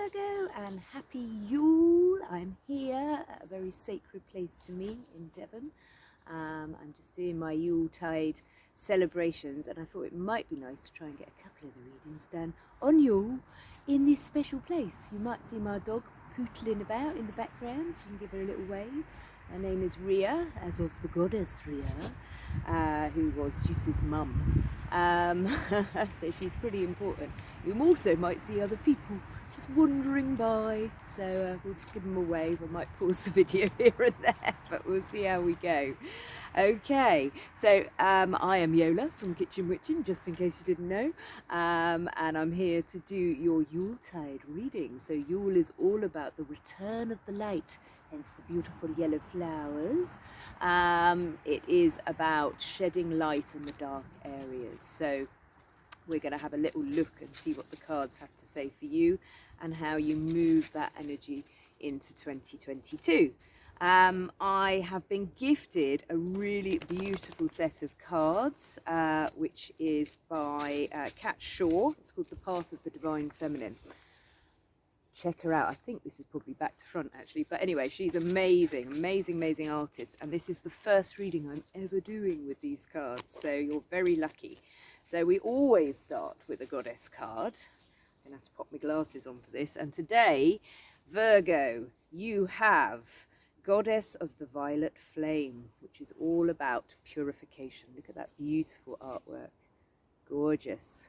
Virgo, and happy Yule. I'm here at a very sacred place to me in Devon. I'm just doing my Yuletide celebrations, and I thought it might be nice to try and get a couple of the readings done on Yule in this special place. You might see my dog pootling about in the background. You can give her a little wave. Her name is Rhea, as of the goddess Rhea, who was Juice's mum. So she's pretty important. You also might see other people just wandering by, so we'll just give them a wave. I might pause the video here and there, but we'll see how we go. Okay, so I am Jola from Kitchen Witchin, just in case you didn't know, and I'm here to do your Yuletide reading. So Yule is all about the return of the light, hence the beautiful yellow flowers. It is about shedding light on the dark areas. So we're going to have a little look and see what the cards have to say for you and how you move that energy into 2022. I have been gifted a really beautiful set of cards, which is by Kat Shaw. It's called The Path of the Divine Feminine. Check her out. I think this is probably back to front actually, but anyway, she's amazing, amazing artist, and this is the first reading I'm ever doing with these cards, so you're very lucky. So we always start with a goddess card. I'm gonna have to pop my glasses on for this. And today, Virgo, you have Goddess of the Violet Flame, which is all about purification. Look at that beautiful artwork. Gorgeous.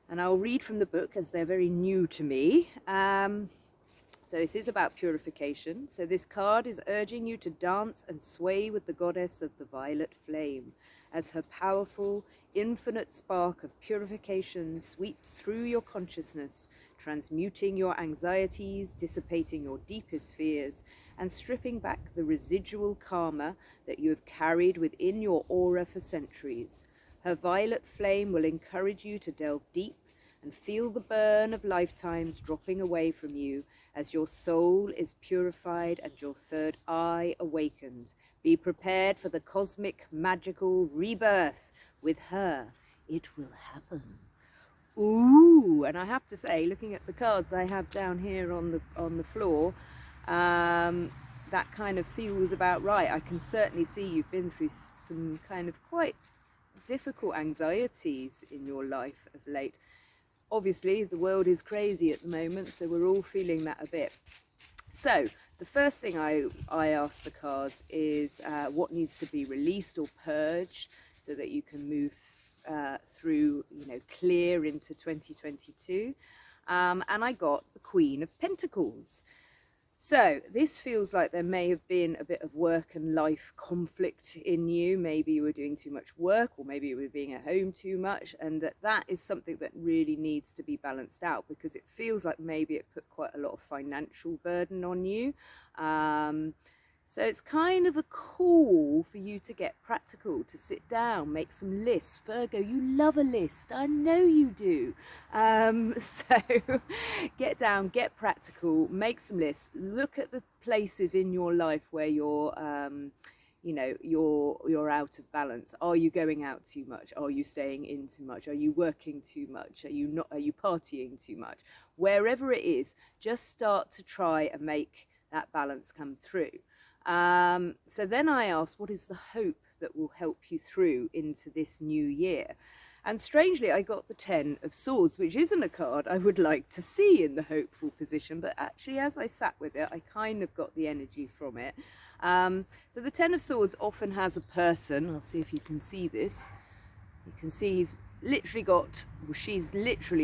And I'll read from the book as they're very new to me. So this is about purification. So this card is urging you to dance and sway with the Goddess of the Violet Flame as her powerful, infinite spark of purification sweeps through your consciousness, transmuting your anxieties, dissipating your deepest fears, and stripping back the residual karma that you have carried within your aura for centuries. Her violet flame will encourage you to delve deep and feel the burn of lifetimes dropping away from you as your soul is purified and your third eye awakens. Be prepared for the cosmic, magical rebirth. With her, it will happen. Ooh, and I have to say, looking at the cards I have down here on the floor, that kind of feels about right. I can certainly see you've been through some kind of quite difficult anxieties in your life of late. Obviously, the world is crazy at the moment, so we're all feeling that a bit. So the first thing I ask the cards is what needs to be released or purged so that you can move through, clear into 2022. And I got the Queen of Pentacles. So this feels like there may have been a bit of work and life conflict in you. Maybe you were doing too much work, or maybe you were being at home too much, and that is something that really needs to be balanced out, because it feels like maybe it put quite a lot of financial burden on you. So it's kind of a call for you to get practical, to sit down, make some lists. Virgo, you love a list. I know you do. So get down, get practical, make some lists. Look at the places in your life where you're out of balance. Are you going out too much? Are you staying in too much? Are you working too much? Are you partying too much? Wherever it is, just start to try and make that balance come through. So then I asked, what is the hope that will help you through into this new year? And strangely, I got the 10 of Swords, which isn't a card I would like to see in the hopeful position, but actually as I sat with it, I kind of got the energy from it. So the 10 of Swords often has a person. I'll see if you can see this. You can see she's literally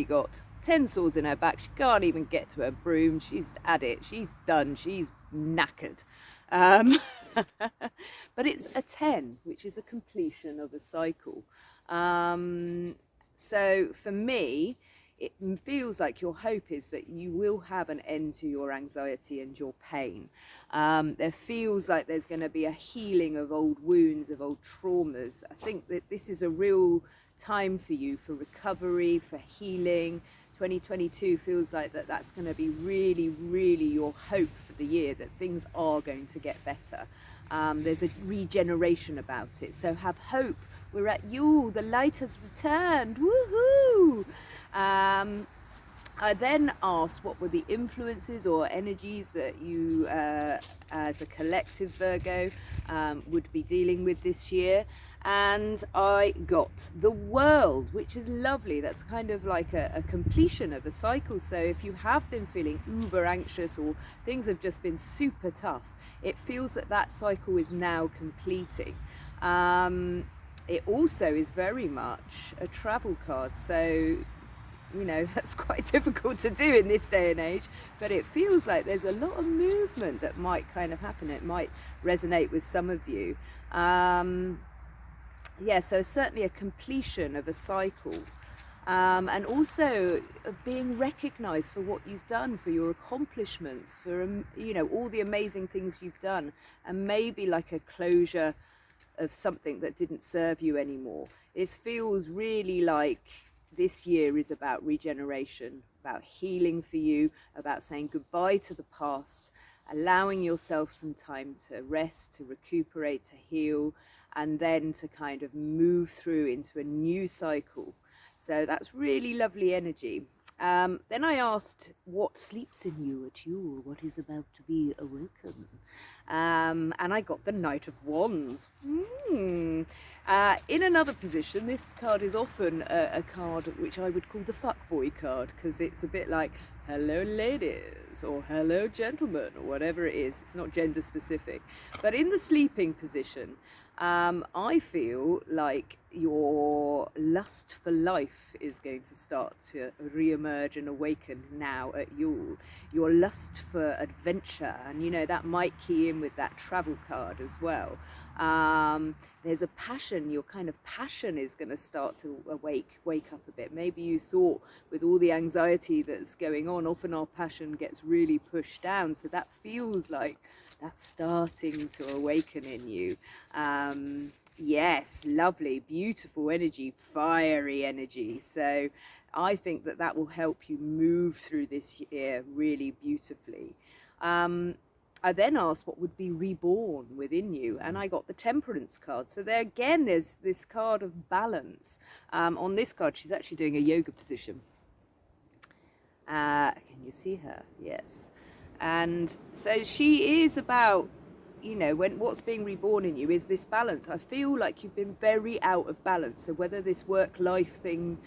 got 10 swords in her back. She can't even get to her broom. She's at it. She's done. She's knackered. But it's a 10, which is a completion of a cycle. So for me, it feels like your hope is that you will have an end to your anxiety and your pain. There feels like there's going to be a healing of old wounds, of old traumas. I think that this is a real time for you for recovery, for healing. 2022 feels like that's going to be really, really your hope for the year, that things are going to get better. There's a regeneration about it. So have hope. We're at Yule. The light has returned. Woohoo! I then asked what were the influences or energies that you, as a collective Virgo, would be dealing with this year. And I got the World, which is lovely. That's kind of like a completion of a cycle. So if you have been feeling uber anxious or things have just been super tough, it feels that that cycle is now completing. It also is very much a travel card. So you know, that's quite difficult to do in this day and age, but it feels like there's a lot of movement that might kind of happen. It might resonate with some of you. Yeah, so certainly a completion of a cycle, and also being recognized for what you've done, for your accomplishments, for you know, all the amazing things you've done, and maybe like a closure of something that didn't serve you anymore. It feels really like this year is about regeneration, about healing for you, about saying goodbye to the past, allowing yourself some time to rest, to recuperate, to heal, and then to kind of move through into a new cycle. So that's really lovely energy. Then I asked what sleeps in you at Yule, what is about to be awoken. And I got the Knight of Wands. In another position, this card is often a card which I would call the fuckboy card, because it's a bit like, hello ladies, or hello gentlemen, or whatever it is. It's not gender specific. But in the sleeping position, I feel like your lust for life is going to start to re-emerge and awaken now at Yule. Your lust for adventure, and you know, that might key in with that travel card as well. There's a passion, your kind of passion is going to start to wake up a bit. Maybe you thought with all the anxiety that's going on, often our passion gets really pushed down, so that feels like that's starting to awaken in you. Yes, lovely, beautiful energy, fiery energy. So I think that that will help you move through this year really beautifully. I then asked what would be reborn within you, and I got the Temperance card. So there again, there's this card of balance. On this card, she's actually doing a yoga position. Can you see her? Yes. And so she is about, you know, when what's being reborn in you is this balance. I feel like you've been very out of balance. So whether this work-life thing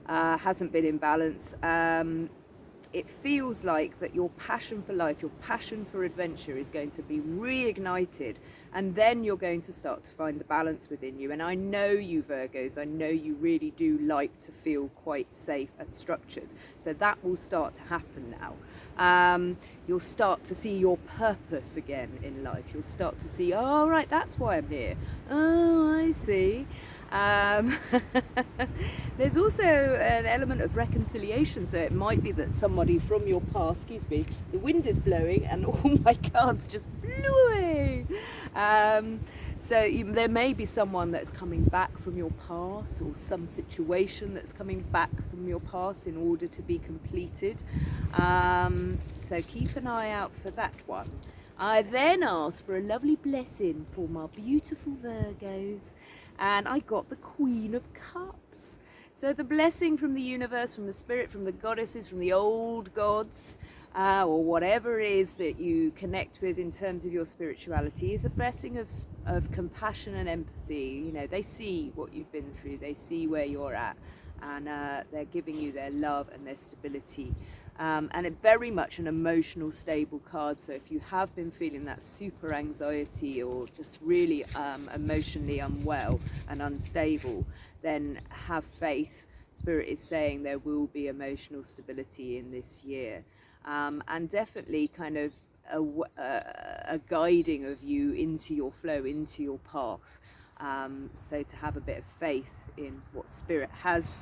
hasn't been in balance, it feels like that your passion for life, your passion for adventure is going to be reignited, and then you're going to start to find the balance within you. And I know you Virgos, I know you really do like to feel quite safe and structured. So that will start to happen now. You'll start to see your purpose again in life. You'll start to see, oh, right, that's why I'm here. Oh, I see. There's also an element of reconciliation, so it might be that somebody from your past, excuse me, the wind is blowing and all my cards just blew away. There may be someone that's coming back from your past, or some situation that's coming back from your past in order to be completed. So keep an eye out for that one. I then asked for a lovely blessing for my beautiful Virgos, and I got the Queen of Cups. So the blessing from the universe, from the spirit, from the goddesses, from the old gods, or whatever it is that you connect with in terms of your spirituality, is a blessing of compassion and empathy. You know, they see what you've been through, they see where you're at, and they're giving you their love and their stability. And it's very much an emotional stable card. So if you have been feeling that super anxiety or just really emotionally unwell and unstable, then have faith. Spirit is saying there will be emotional stability in this year. And definitely kind of a guiding of you into your flow, into your path. So to have a bit of faith in what Spirit has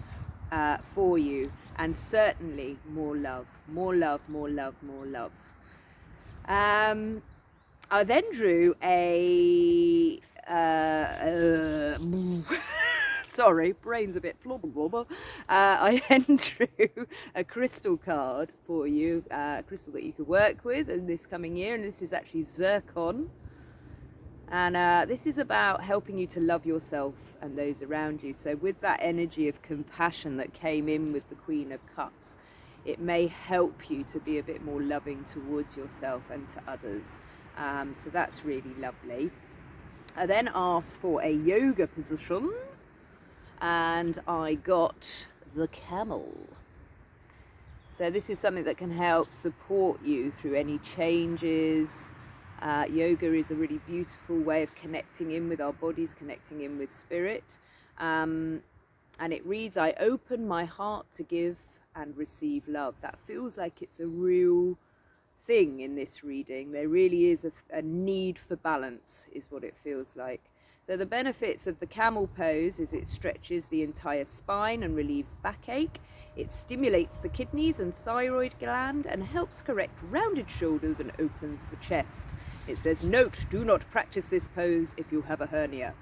for you, and certainly more love, more love, more love, more love. I then drew a sorry, brain's a bit flobber blobber. I then drew a crystal card for you, a crystal that you could work with in this coming year, and this is actually zircon. And this is about helping you to love yourself and those around you. So with that energy of compassion that came in with the Queen of Cups, it may help you to be a bit more loving towards yourself and to others. So that's really lovely. I then asked for a yoga position, and I got the camel. So this is something that can help support you through any changes. Yoga is a really beautiful way of connecting in with our bodies, connecting in with spirit. And it reads, I open my heart to give and receive love. That feels like it's a real thing in this reading. There really is a need for balance, is what it feels like. So the benefits of the camel pose is it stretches the entire spine and relieves backache. It stimulates the kidneys and thyroid gland and helps correct rounded shoulders and opens the chest. It says, note, do not practice this pose if you have a hernia.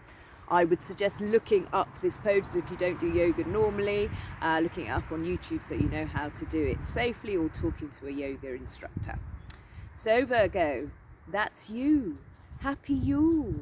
I would suggest looking up this pose if you don't do yoga normally, looking it up on YouTube so you know how to do it safely, or talking to a yoga instructor. So Virgo, that's you. Happy Yule.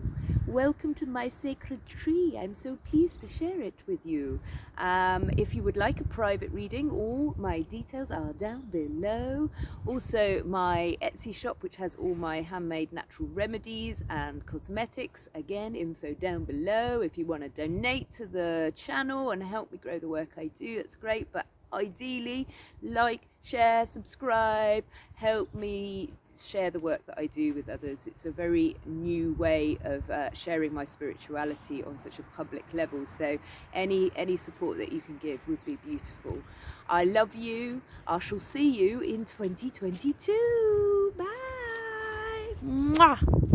Welcome to my sacred tree. I'm so pleased to share it with you. If you would like a private reading, all my details are down below. Also my Etsy shop, which has all my handmade natural remedies and cosmetics. Again, info down below. If you want to donate to the channel and help me grow the work I do, that's great. But ideally, like, share, subscribe, help me share the work that I do with others. It's a very new way of sharing my spirituality on such a public level, so any support that you can give would be beautiful. I love you. I shall see you in 2022. Bye. Mwah.